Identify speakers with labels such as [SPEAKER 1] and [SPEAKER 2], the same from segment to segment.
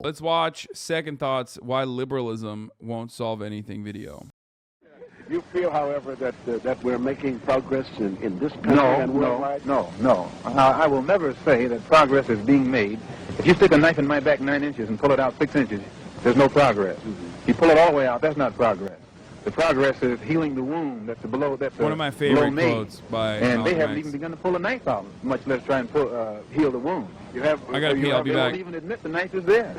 [SPEAKER 1] Let's watch Second Thoughts, Why Liberalism Won't Solve Anything video.
[SPEAKER 2] You feel, however, that we're making progress in this country and worldwide?
[SPEAKER 3] No. I will never say that progress is being made. If you stick a knife in my back 9 inches and pull it out 6 inches, there's no progress. You pull it all the way out, that's not progress. The progress is healing the wound that's below. That's
[SPEAKER 1] one of my favorite quotes by
[SPEAKER 3] and they haven't
[SPEAKER 1] X.
[SPEAKER 3] even begun to pull a knife out, much less try and heal the wound.
[SPEAKER 1] I gotta pee. I'll be back.
[SPEAKER 3] They won't even admit the knife is there.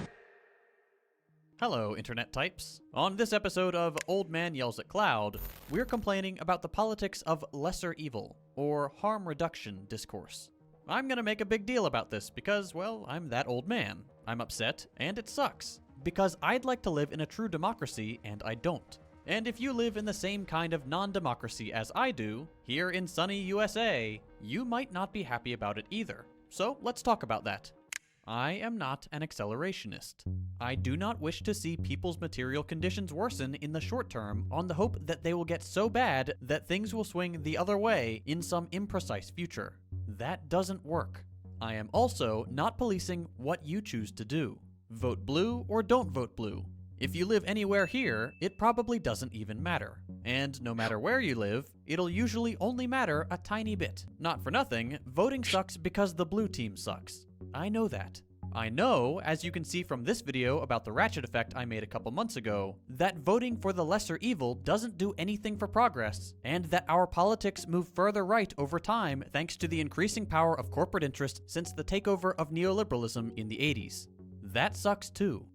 [SPEAKER 4] Hello, Internet types. On this episode of Old Man Yells at Cloud, we're complaining about the politics of lesser evil, or harm reduction discourse. I'm gonna make a big deal about this because, well, I'm that old man. I'm upset, and it sucks. Because I'd like to live in a true democracy, and I don't. And if you live in the same kind of non-democracy as I do, here in sunny USA, you might not be happy about it either. So let's talk about that. I am not an accelerationist. I do not wish to see people's material conditions worsen in the short term on the hope that they will get so bad that things will swing the other way in some imprecise future. That doesn't work. I am also not policing what you choose to do. Vote blue or don't vote blue. If you live anywhere here, it probably doesn't even matter. And no matter where you live, it'll usually only matter a tiny bit. Not for nothing, voting sucks because the blue team sucks. I know that. I know, as you can see from this video about the ratchet effect I made a couple months ago, that voting for the lesser evil doesn't do anything for progress, and that our politics move further right over time thanks to the increasing power of corporate interest since the takeover of neoliberalism in the 80s. That sucks too.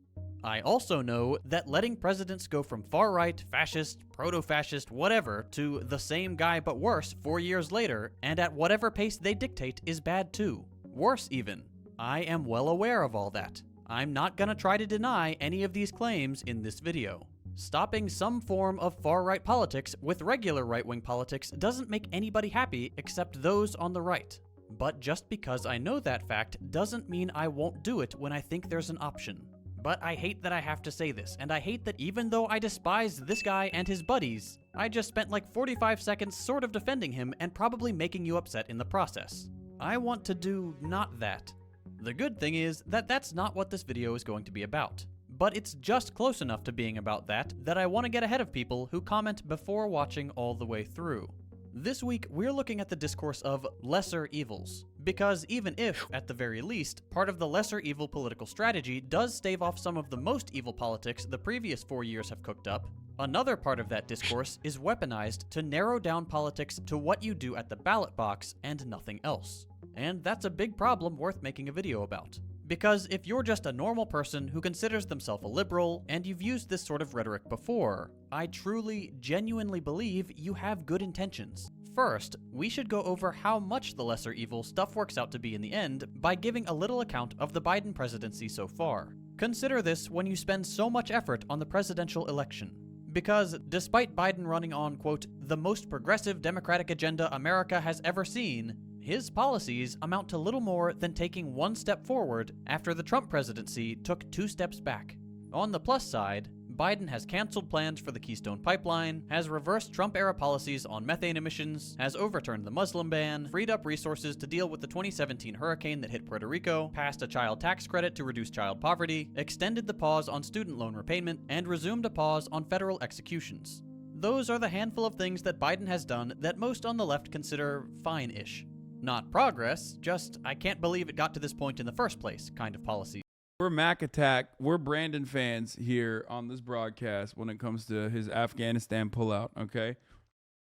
[SPEAKER 4] I also know that letting presidents go from far-right, fascist, proto-fascist, whatever, to the same guy but worse 4 years later, and at whatever pace they dictate, is bad too. Worse even. I am well aware of all that. I'm not gonna try to deny any of these claims in this video. Stopping some form of far-right politics with regular right-wing politics doesn't make anybody happy except those on the right. But just because I know that fact doesn't mean I won't do it when I think there's an option. But I hate that I have to say this, and I hate that even though I despise this guy and his buddies, I just spent like 45 seconds sort of defending him and probably making you upset in the process. I want to do not that. The good thing is that that's not what this video is going to be about. But it's just close enough to being about that I want to get ahead of people who comment before watching all the way through. This week, we're looking at the discourse of lesser evils. Because even if, at the very least, part of the lesser evil political strategy does stave off some of the most evil politics the previous 4 years have cooked up, another part of that discourse is weaponized to narrow down politics to what you do at the ballot box and nothing else. And that's a big problem worth making a video about. Because if you're just a normal person who considers themselves a liberal, and you've used this sort of rhetoric before, I truly, genuinely believe you have good intentions. First, we should go over how much the lesser evil stuff works out to be in the end by giving a little account of the Biden presidency so far. Consider this when you spend so much effort on the presidential election. Because despite Biden running on, quote, the most progressive democratic agenda America has ever seen, his policies amount to little more than taking one step forward after the Trump presidency took 2 steps back. On the plus side, Biden has canceled plans for the Keystone Pipeline, has reversed Trump-era policies on methane emissions, has overturned the Muslim ban, freed up resources to deal with the 2017 hurricane that hit Puerto Rico, passed a child tax credit to reduce child poverty, extended the pause on student loan repayment, and resumed a pause on federal executions. Those are the handful of things that Biden has done that most on the left consider fine-ish. Not progress, just I can't believe it got to this point in the first place kind of policy.
[SPEAKER 1] We're Mac Attack. We're Brandon fans here on this broadcast when it comes to his Afghanistan pullout, okay?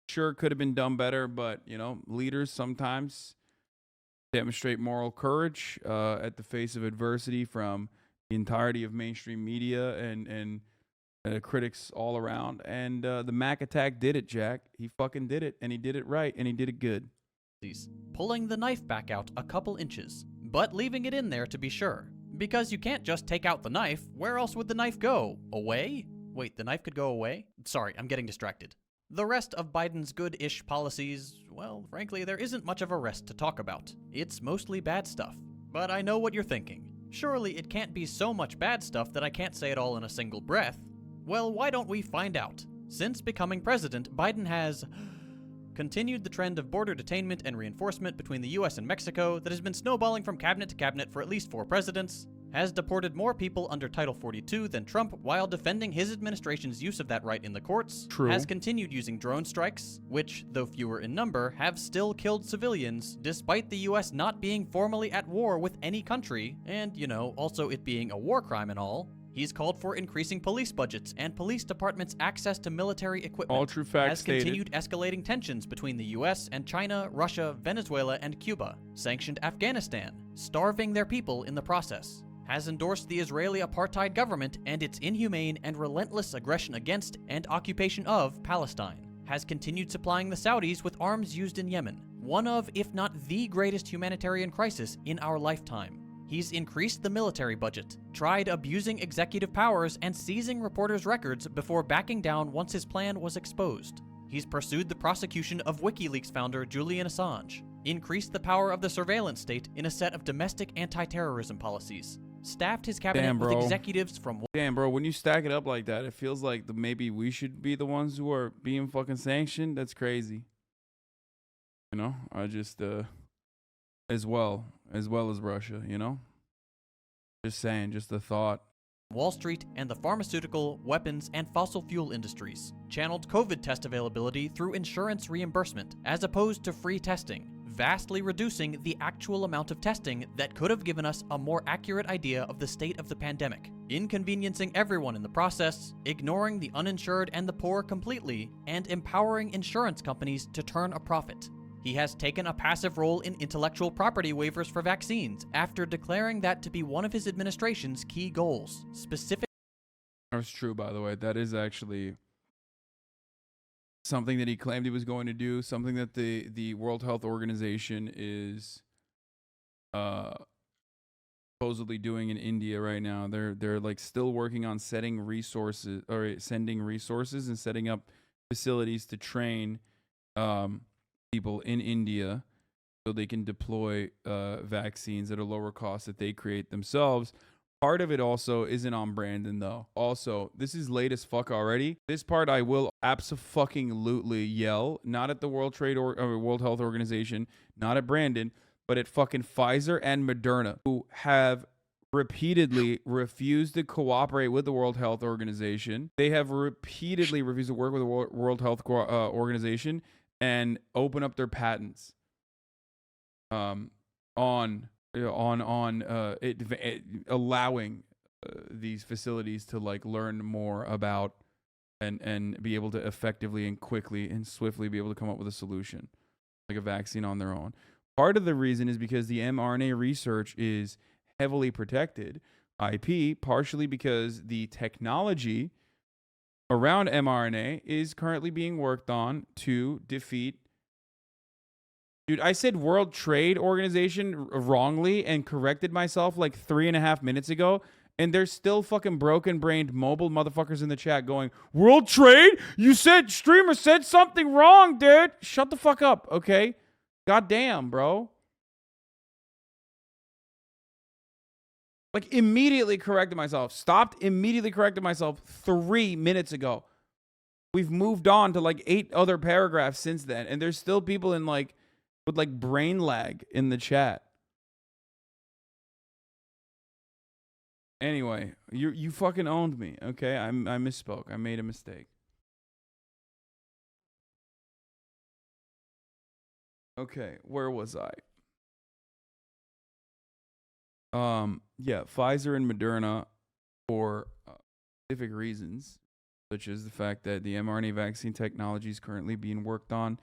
[SPEAKER 1] Sure, could have been done better, but, you know, leaders sometimes demonstrate moral courage at the face of adversity from the entirety of mainstream media and critics all around. And the Mac Attack did it, Jack. He fucking did it, and he did it right, and he did it good.
[SPEAKER 4] Pulling the knife back out a couple inches, but leaving it in there to be sure. Because you can't just take out the knife. Where else would the knife go? Away? Wait, the knife could go away? Sorry, I'm getting distracted. The rest of Biden's good-ish policies, well, frankly, there isn't much of a rest to talk about. It's mostly bad stuff. But I know what you're thinking. Surely it can't be so much bad stuff that I can't say it all in a single breath. Well, why don't we find out? Since becoming president, Biden has continued the trend of border detainment and reinforcement between the US and Mexico that has been snowballing from cabinet to cabinet for at least 4 presidents, has deported more people under Title 42 than Trump while defending his administration's use of that right in the courts,
[SPEAKER 1] True.
[SPEAKER 4] has continued using drone strikes, which, though fewer in number, have still killed civilians, despite the US not being formally at war with any country, and, also it being a war crime and all. He's called for increasing police budgets and police departments' access to military equipment.
[SPEAKER 1] All true facts
[SPEAKER 4] has
[SPEAKER 1] stated.
[SPEAKER 4] continued escalating tensions between the US and China, Russia, Venezuela, and Cuba, sanctioned Afghanistan, starving their people in the process, has endorsed the Israeli apartheid government and its inhumane and relentless aggression against and occupation of Palestine, has continued supplying the Saudis with arms used in Yemen, one of, if not the greatest humanitarian crisis in our lifetime. He's increased the military budget, tried abusing executive powers and seizing reporters' records before backing down once his plan was exposed. He's pursued the prosecution of WikiLeaks founder Julian Assange, increased the power of the surveillance state in a set of domestic anti-terrorism policies, staffed his cabinet with executives from...
[SPEAKER 1] Damn, bro, when you stack it up like that, it feels like maybe we should be the ones who are being fucking sanctioned. That's crazy. I just, as well as Russia, Just saying, just a thought.
[SPEAKER 4] Wall Street and the pharmaceutical, weapons, and fossil fuel industries channeled COVID test availability through insurance reimbursement as opposed to free testing, vastly reducing the actual amount of testing that could have given us a more accurate idea of the state of the pandemic, inconveniencing everyone in the process, ignoring the uninsured and the poor completely, and empowering insurance companies to turn a profit. He has taken a passive role in intellectual property waivers for vaccines after declaring that to be one of his administration's key goals.
[SPEAKER 1] That's true, by the way. That is actually something that he claimed he was going to do, something that the World Health Organization is supposedly doing in India right now. They're like still working on sending resources and setting up facilities to train people in India so they can deploy vaccines at a lower cost that they create themselves. Part of it also isn't on Brandon, though. Also, this is late as fuck already. This part I will abso-fucking-lutely yell, not at the World Health Organization, not at Brandon, but at fucking Pfizer and Moderna, who have repeatedly refused to cooperate with the World Health Organization. They have repeatedly refused to work with the World Health Organization and open up their patents on allowing these facilities to like learn more about and be able to effectively and quickly and swiftly be able to come up with a solution, like a vaccine on their own. Part of the reason is because the mRNA research is heavily protected IP, partially because the technology around mRNA is currently being worked on to defeat... Dude, I said World Trade Organization wrongly and corrected myself like 3.5 minutes ago, and there's still fucking broken-brained mobile motherfuckers in the chat going, World Trade? You said, streamer said something wrong, dude. Shut the fuck up, okay? Goddamn, bro. Like, immediately corrected myself. Stopped, immediately corrected myself 3 minutes ago. We've moved on to like 8 other paragraphs since then, and there's still people in like with like brain lag in the chat. Anyway, you fucking owned me, okay? I misspoke. I made a mistake. Okay, where was I? Yeah, Pfizer and Moderna for specific reasons, such as the fact that the mRNA vaccine technology is currently being worked on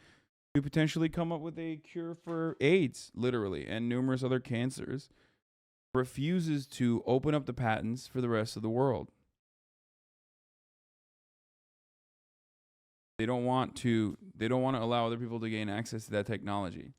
[SPEAKER 1] to potentially come up with a cure for AIDS, literally, and numerous other cancers, refuses to open up the patents for the rest of the world. They don't want to allow other people to gain access to that technology.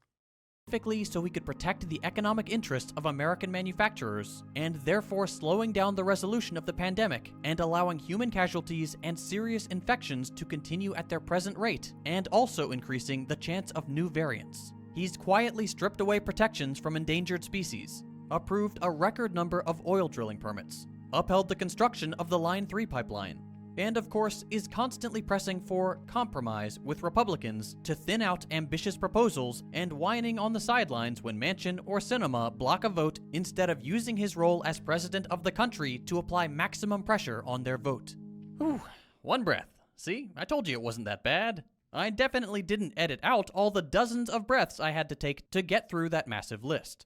[SPEAKER 4] Specifically so we could protect the economic interests of American manufacturers, and therefore slowing down the resolution of the pandemic and allowing human casualties and serious infections to continue at their present rate, and also increasing the chance of new variants. He's quietly stripped away protections from endangered species, approved a record number of oil drilling permits, upheld the construction of the Line 3 pipeline, and of course is constantly pressing for compromise with Republicans to thin out ambitious proposals and whining on the sidelines when Manchin or Sinema block a vote instead of using his role as president of the country to apply maximum pressure on their vote. Whew, one breath. See, I told you it wasn't that bad. I definitely didn't edit out all the dozens of breaths I had to take to get through that massive list.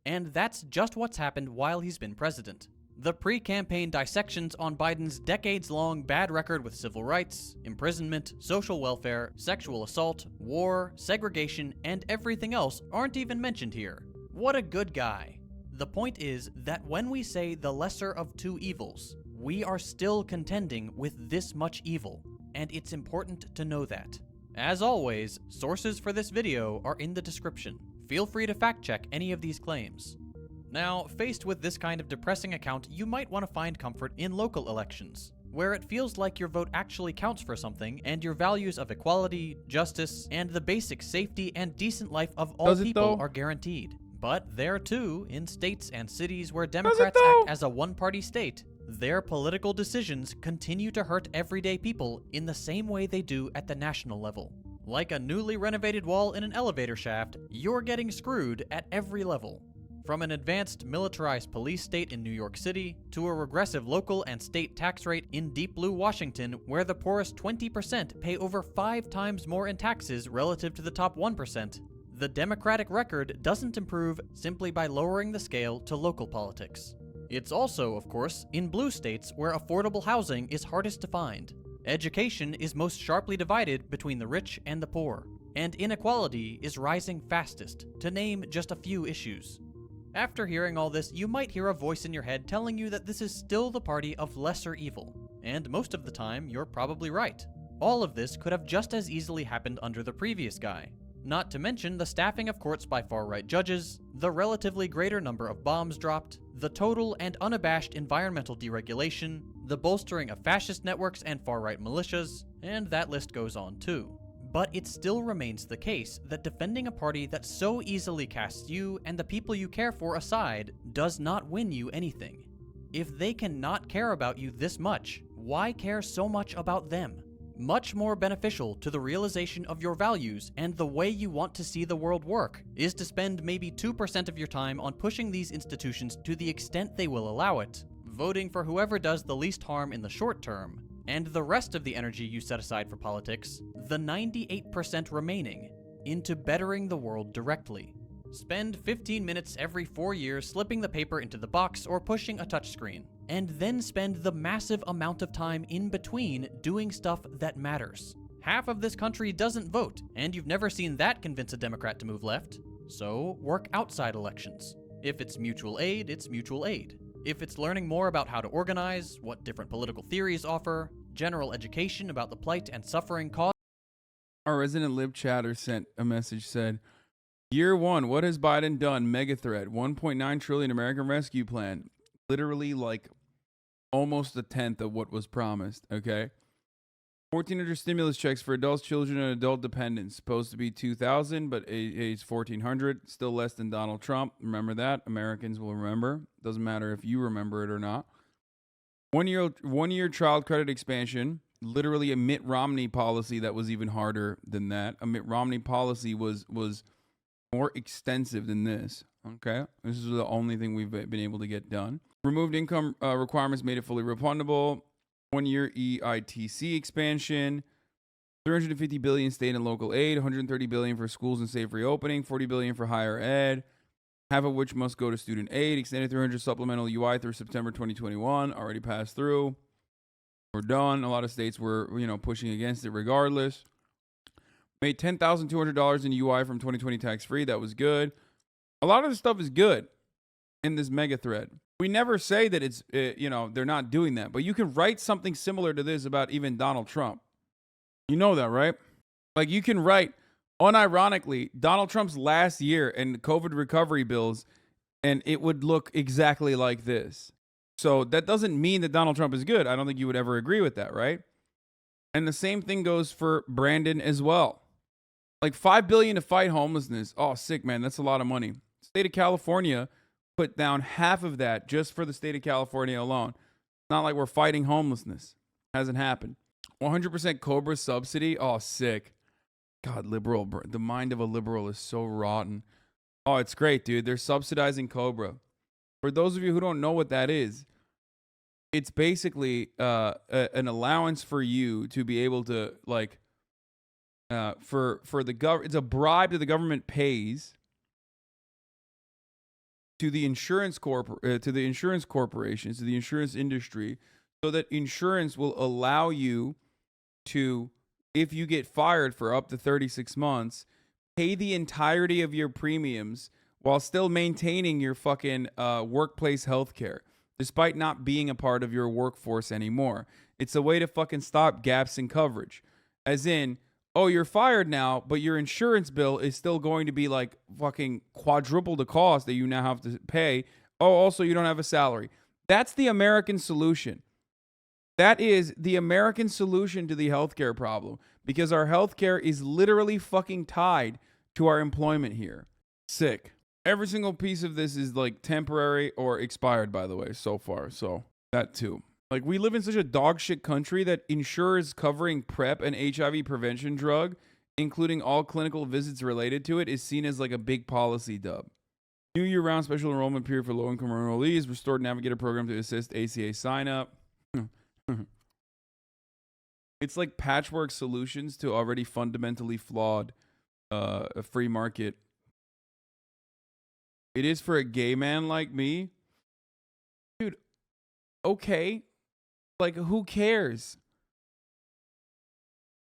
[SPEAKER 4] And that's just what's happened while he's been president. The pre-campaign dissections on Biden's decades-long bad record with civil rights, imprisonment, social welfare, sexual assault, war, segregation, and everything else aren't even mentioned here. What a good guy. The point is that when we say the lesser of two evils, we are still contending with this much evil, and it's important to know that. As always, sources for this video are in the description. Feel free to fact-check any of these claims. Now, faced with this kind of depressing account, you might want to find comfort in local elections, where it feels like your vote actually counts for something and your values of equality, justice, and the basic safety and decent life of all people are guaranteed. But there too, in states and cities where Democrats act as a one-party state, their political decisions continue to hurt everyday people in the same way they do at the national level. Like a newly renovated wall in an elevator shaft, you're getting screwed at every level. From an advanced militarized police state in New York City, to a regressive local and state tax rate in deep blue Washington, where the poorest 20% pay over 5 times more in taxes relative to the top 1%, the Democratic record doesn't improve simply by lowering the scale to local politics. It's also, of course, in blue states where affordable housing is hardest to find. Education is most sharply divided between the rich and the poor, and inequality is rising fastest, to name just a few issues. After hearing all this, you might hear a voice in your head telling you that this is still the party of lesser evil, and most of the time, you're probably right. All of this could have just as easily happened under the previous guy. Not to mention the staffing of courts by far-right judges, the relatively greater number of bombs dropped, the total and unabashed environmental deregulation, the bolstering of fascist networks and far-right militias, and that list goes on too. But it still remains the case that defending a party that so easily casts you and the people you care for aside does not win you anything. If they cannot care about you this much, why care so much about them? Much more beneficial to the realization of your values and the way you want to see the world work is to spend maybe 2% of your time on pushing these institutions to the extent they will allow it, voting for whoever does the least harm in the short term, and the rest of the energy you set aside for politics, the 98% remaining, into bettering the world directly. Spend 15 minutes every 4 years slipping the paper into the box or pushing a touchscreen, and then spend the massive amount of time in between doing stuff that matters. Half of this country doesn't vote, and you've never seen that convince a Democrat to move left. So work outside elections. If it's mutual aid, it's mutual aid. If it's learning more about how to organize, what different political theories offer, general education about the plight and suffering caused.
[SPEAKER 1] Our resident lib chatter sent a message, said, Year 1, what has Biden done? Mega threat, 1.9 trillion American Rescue Plan. Literally like almost a tenth of what was promised, okay? 1,400 stimulus checks for adults, children, and adult dependents. Supposed to be 2,000, but it's 1,400. Still less than Donald Trump. Remember that. Americans will remember. Doesn't matter if you remember it or not. 1 year child credit expansion. Literally a Mitt Romney policy that was even harder than that. A Mitt Romney policy was more extensive than this. Okay, this is the only thing we've been able to get done. Removed income requirements, made it fully refundable. 1 year EITC expansion. 350 billion state and local aid. 130 billion for schools and safe reopening. 40 billion for higher ed, half of which must go to student aid. Extended 300 supplemental UI through September 2021. Already passed through. We're done. A lot of states were, pushing against it regardless. Made $10,200 in UI from 2020 tax-free. That was good. A lot of this stuff is good in this mega thread. We never say that it's, they're not doing that. But you can write something similar to this about even Donald Trump. You know that, right? Like you can write, unironically, Donald Trump's last year and COVID recovery bills, and it would look exactly like this. So that doesn't mean that Donald Trump is good. I don't think you would ever agree with that, right? And the same thing goes for Brandon as well. Like $5 billion to fight homelessness. Oh, sick, man. That's a lot of money. State of California put down half of that just for the state of California alone. It's not like we're fighting homelessness. Hasn't happened. 100% Cobra subsidy. Oh, sick. God, the mind of a liberal is so rotten. Oh, it's great, dude. They're subsidizing Cobra. For those of you who don't know what that is, it's basically an allowance for you to be able to, like, for the government. It's a bribe that the government pays to the insurance corporations, to the insurance industry, so that insurance will allow you to, if you get fired for up to 36 months, pay the entirety of your premiums while still maintaining your fucking workplace health care, despite not being a part of your workforce anymore. It's a way to fucking stop gaps in coverage. As in, oh, you're fired now, but your insurance bill is still going to be like fucking quadruple the cost that you now have to pay. Oh, also, you don't have a salary. That's the American solution. That is the American solution to the healthcare problem, because our healthcare is literally fucking tied to our employment here. Sick. Every single piece of this is like temporary or expired, by the way, so far. So that too. Like, we live in such a dog shit country that insurers covering PrEP and HIV prevention drug, including all clinical visits related to it, is seen as like a big policy dub. New year-round special enrollment period for low-income enrollees, restored navigator program to assist ACA sign-up. It's like patchwork solutions to already fundamentally flawed a free market. It is for a gay man like me. Dude, okay. Like, who cares?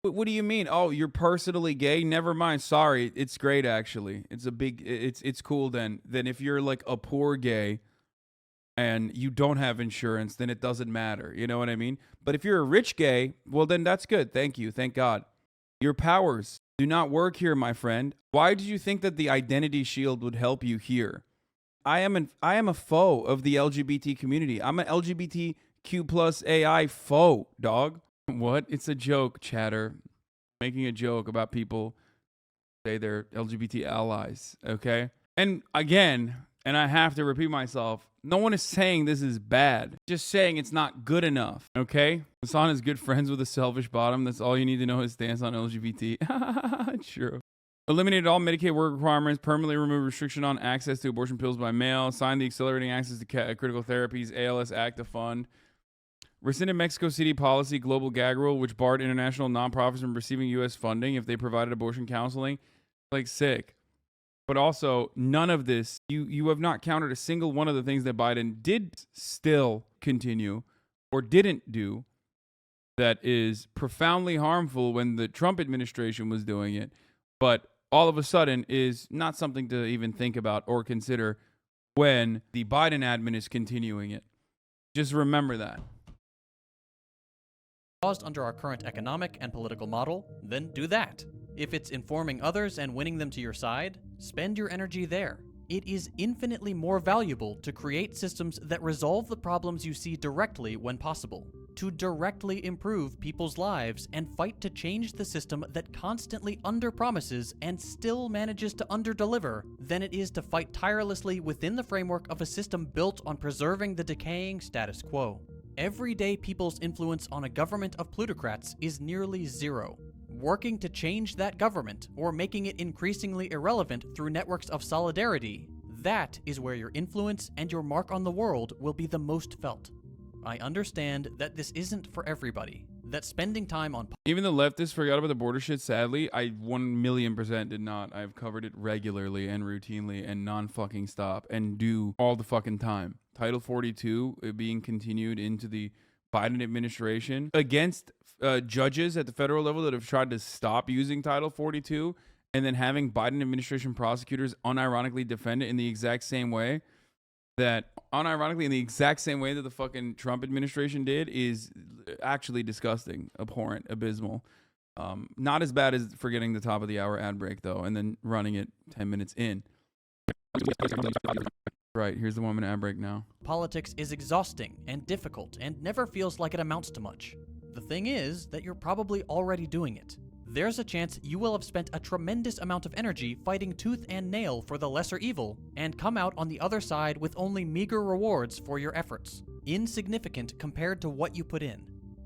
[SPEAKER 1] What do you mean? Oh, you're personally gay? Never mind. Sorry. It's great, actually. It's cool then. Then if you're like a poor gay and you don't have insurance, then it doesn't matter. You know what I mean? But if you're a rich gay, well, then that's good. Thank you. Thank God. Your powers do not work here, my friend. Why did you think that the identity shield would help you here? I am a foe of the LGBT community. I'm an LGBTQ plus AI foe, dog. What? It's a joke, chatter. Making a joke about people say they're LGBT allies, okay? And again, and I have to repeat myself, no one is saying this is bad. Just saying it's not good enough, okay? Hasan is good friends with a selfish bottom. That's all you need to know, his stance on LGBT. True. Eliminated all Medicaid work requirements, permanently removed restriction on access to abortion pills by mail, signed the Accelerating Access to Critical Therapies, ALS Act to fund, rescinded Mexico City policy global gag rule, which barred international nonprofits from receiving U.S. funding if they provided abortion counseling. Like, sick. But also, none of this, you have not countered a single one of the things that Biden did still continue or didn't do that is profoundly harmful when the Trump administration was doing it, but all of a sudden is not something to even think about or consider when the Biden admin is continuing it. Just remember that.
[SPEAKER 4] Caused under our current economic and political model, then do that. If it's informing others and winning them to your side, spend your energy there. It is infinitely more valuable to create systems that resolve the problems you see directly when possible, to directly improve people's lives and fight to change the system that constantly underpromises and still manages to underdeliver, than it is to fight tirelessly within the framework of a system built on preserving the decaying status quo. Everyday people's influence on a government of plutocrats is nearly zero. Working to change that government, or making it increasingly irrelevant through networks of solidarity, that is where your influence and your mark on the world will be the most felt. I understand that this isn't for everybody, that spending time on...
[SPEAKER 1] Even the leftists forgot about the border shit, sadly. I 1,000,000% did not. I've covered it regularly and routinely and non-fucking stop and do all the fucking time. Title 42 being continued into the Biden administration against judges at the federal level that have tried to stop using Title 42, and then having Biden administration prosecutors unironically defend it in the exact same way that the fucking Trump administration did is actually disgusting, abhorrent, abysmal. Not as bad as forgetting the top of the hour ad break though, and then running it 10 minutes in. Right, here's the 1 minute ad break now.
[SPEAKER 4] Politics is exhausting and difficult and never feels like it amounts to much. The thing is that you're probably already doing it. There's a chance you will have spent a tremendous amount of energy fighting tooth and nail for the lesser evil and come out on the other side with only meager rewards for your efforts, insignificant compared to what you put in.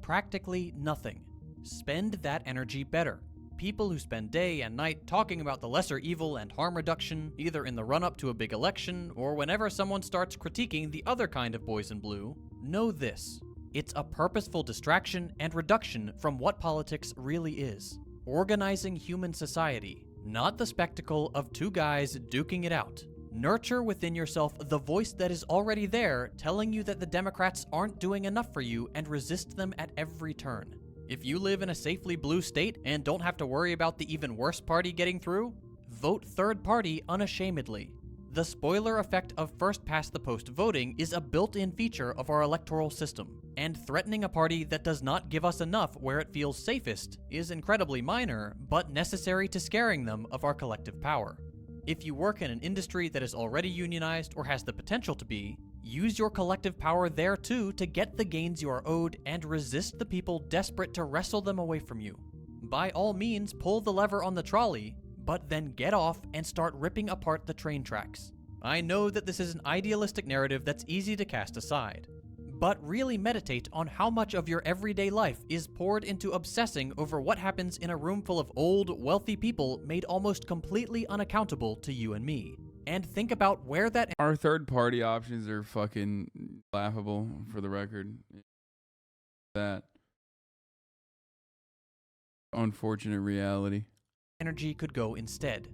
[SPEAKER 4] practically nothing. Spend that energy better. People who spend day and night talking about the lesser evil and harm reduction, either in the run-up to a big election or whenever someone starts critiquing the other kind of boys in blue, know this. It's a purposeful distraction and reduction from what politics really is. Organizing human society, not the spectacle of two guys duking it out. Nurture within yourself the voice that is already there, telling you that the Democrats aren't doing enough for you, and resist them at every turn. If you live in a safely blue state and don't have to worry about the even worse party getting through, vote third party unashamedly. The spoiler effect of first-past-the-post voting is a built-in feature of our electoral system, and threatening a party that does not give us enough where it feels safest is incredibly minor, but necessary to scaring them of our collective power. If you work in an industry that is already unionized or has the potential to be, use your collective power there too to get the gains you are owed and resist the people desperate to wrestle them away from you. By all means, pull the lever on the trolley, but then get off and start ripping apart the train tracks. I know that this is an idealistic narrative that's easy to cast aside, but really meditate on how much of your everyday life is poured into obsessing over what happens in a room full of old, wealthy people made almost completely unaccountable to you and me. And think about where that...
[SPEAKER 1] Our third party options are fucking laughable, for the record. That unfortunate reality.
[SPEAKER 4] Energy could go instead.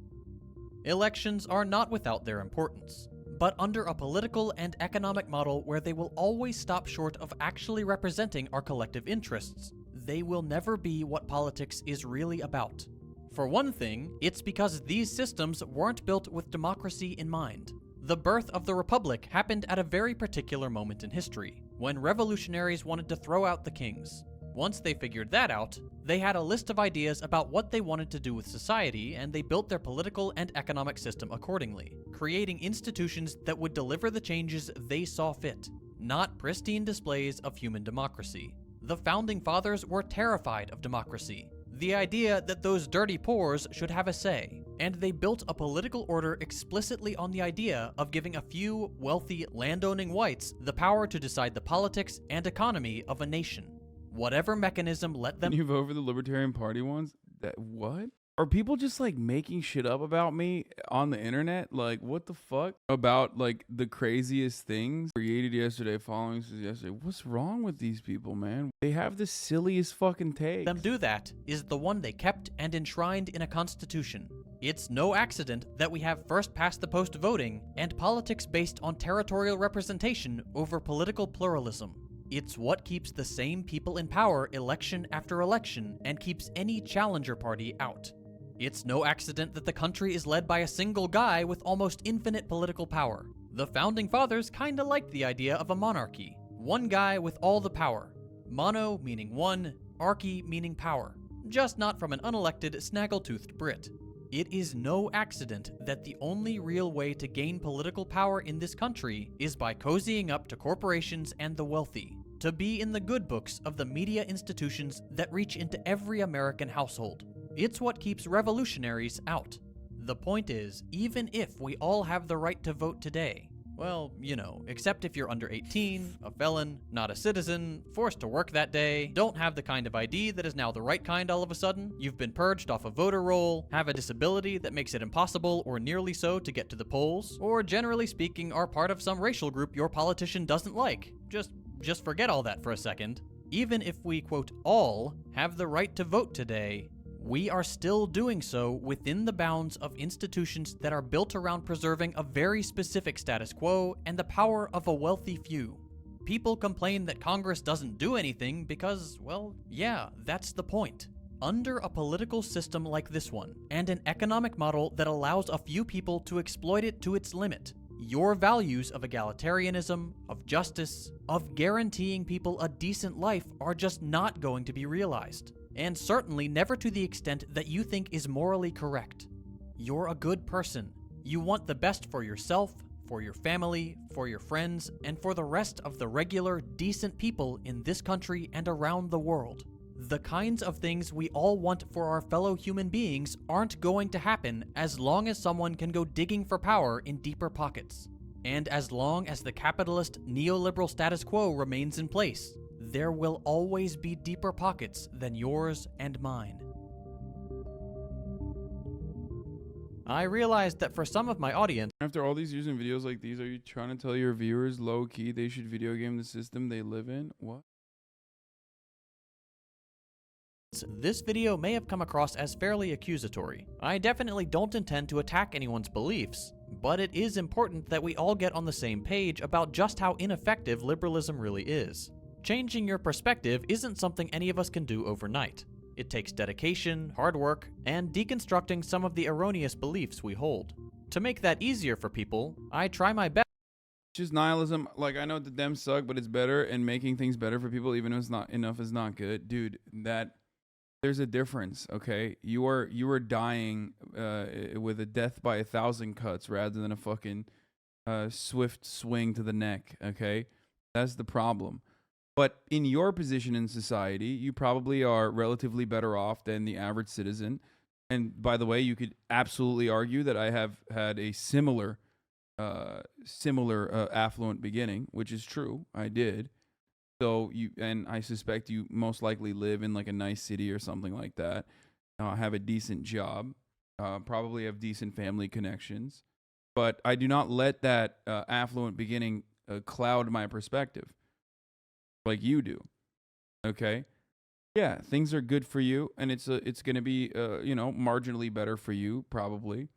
[SPEAKER 4] Elections are not without their importance, but under a political and economic model where they will always stop short of actually representing our collective interests, they will never be what politics is really about. For one thing, it's because these systems weren't built with democracy in mind. The birth of the Republic happened at a very particular moment in history, when revolutionaries wanted to throw out the kings. Once they figured that out, they had a list of ideas about what they wanted to do with society, and they built their political and economic system accordingly, creating institutions that would deliver the changes they saw fit, not pristine displays of human democracy. The Founding Fathers were terrified of democracy, the idea that those dirty pores should have a say, and they built a political order explicitly on the idea of giving a few wealthy, landowning whites the power to decide the politics and economy of a nation. Whatever mechanism let them...
[SPEAKER 1] Can you vote for the Libertarian Party ones? What? Are people just like making shit up about me on the internet? Like, what the fuck? About like the craziest things created yesterday, following yesterday. What's wrong with these people, man? They have the silliest fucking take.
[SPEAKER 4] Them do that is the one they kept and enshrined in a constitution. It's no accident that we have first-past-the-post voting and politics based on territorial representation over political pluralism. It's what keeps the same people in power election after election and keeps any challenger party out. It's no accident that the country is led by a single guy with almost infinite political power. The Founding Fathers kinda liked the idea of a monarchy. One guy with all the power. Mono meaning one, archy meaning power. Just not from an unelected, snaggle-toothed Brit. It is no accident that the only real way to gain political power in this country is by cozying up to corporations and the wealthy, to be in the good books of the media institutions that reach into every American household. It's what keeps revolutionaries out. The point is, even if we all have the right to vote today, well, you know, except if you're under 18, a felon, not a citizen, forced to work that day, don't have the kind of ID that is now the right kind all of a sudden, you've been purged off a voter roll, have a disability that makes it impossible or nearly so to get to the polls, or generally speaking are part of some racial group your politician doesn't like. Just forget all that for a second. Even if we, quote, all have the right to vote today, we are still doing so within the bounds of institutions that are built around preserving a very specific status quo and the power of a wealthy few. People complain that Congress doesn't do anything because, well, yeah, that's the point. Under a political system like this one, and an economic model that allows a few people to exploit it to its limit, your values of egalitarianism, of justice, of guaranteeing people a decent life are just not going to be realized. And certainly never to the extent that you think is morally correct. You're a good person. You want the best for yourself, for your family, for your friends, and for the rest of the regular, decent people in this country and around the world. The kinds of things we all want for our fellow human beings aren't going to happen as long as someone can go digging for power in deeper pockets. And as long as the capitalist, neoliberal status quo remains in place, there will always be deeper pockets than yours and mine. I realized that for some of my audience,
[SPEAKER 1] After all these years in videos like these, are you trying to tell your viewers low-key they should video game the system they live in? What?
[SPEAKER 4] this video may have come across as fairly accusatory. I definitely don't intend to attack anyone's beliefs, but it is important that we all get on the same page about just how ineffective liberalism really is. Changing your perspective isn't something any of us can do overnight. It takes dedication, hard work, and deconstructing some of the erroneous beliefs we hold. To make that easier for people, I try my best.
[SPEAKER 1] Just nihilism. Like, I know the Dems suck, but it's better, and making things better for people, even if it's not enough, is not good. Dude, there's a difference, okay? You are dying with a death by 1,000 cuts rather than a fucking swift swing to the neck, okay? That's the problem. But in your position in society, you probably are relatively better off than the average citizen. And by the way, you could absolutely argue that I have had a similar affluent beginning, which is true. I did. So and I suspect you most likely live in like a nice city or something like that. Have a decent job, probably have decent family connections. But I do not let that affluent beginning cloud my perspective like you do. Okay? Yeah, things are good for you, and it's going to be marginally better for you probably.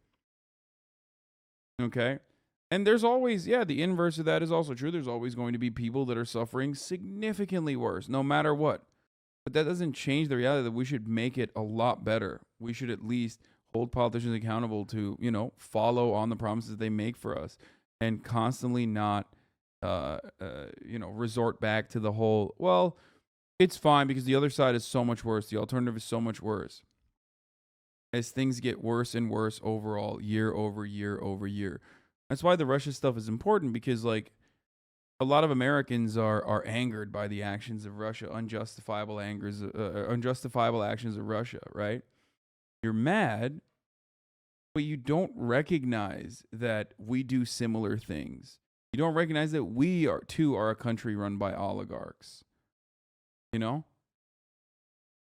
[SPEAKER 1] Okay? And there's always, the inverse of that is also true. There's always going to be people that are suffering significantly worse, no matter what. But that doesn't change the reality that we should make it a lot better. We should at least hold politicians accountable to, follow on the promises they make for us and constantly not, resort back to the whole, well, it's fine because the other side is so much worse. The alternative is so much worse. As things get worse and worse overall, year over year over year. That's why the Russia stuff is important, because like a lot of Americans are angered by the actions of Russia, unjustifiable actions of Russia, right? You're mad, but you don't recognize that we do similar things. You don't recognize that we are a country run by oligarchs. You know?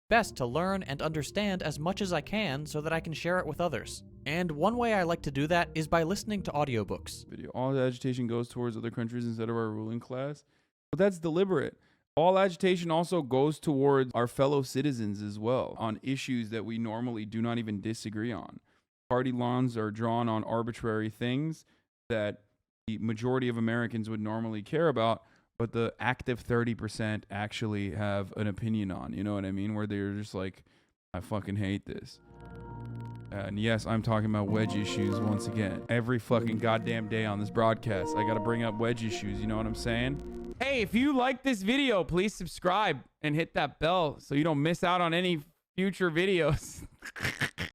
[SPEAKER 4] Best to learn and understand as much as I can so that I can share it with others. And one way I like to do that is by listening to audiobooks.
[SPEAKER 1] All agitation goes towards other countries instead of our ruling class. But that's deliberate. All agitation also goes towards our fellow citizens as well on issues that we normally do not even disagree on. Party lines are drawn on arbitrary things that the majority of Americans would normally care about, but the active 30% actually have an opinion on, you know what I mean? Where they're just like, I fucking hate this. And yes, I'm talking about wedge issues once again. Every fucking goddamn day on this broadcast, I gotta bring up wedge issues, you know what I'm saying? Hey, if you like this video, please subscribe and hit that bell so you don't miss out on any future videos.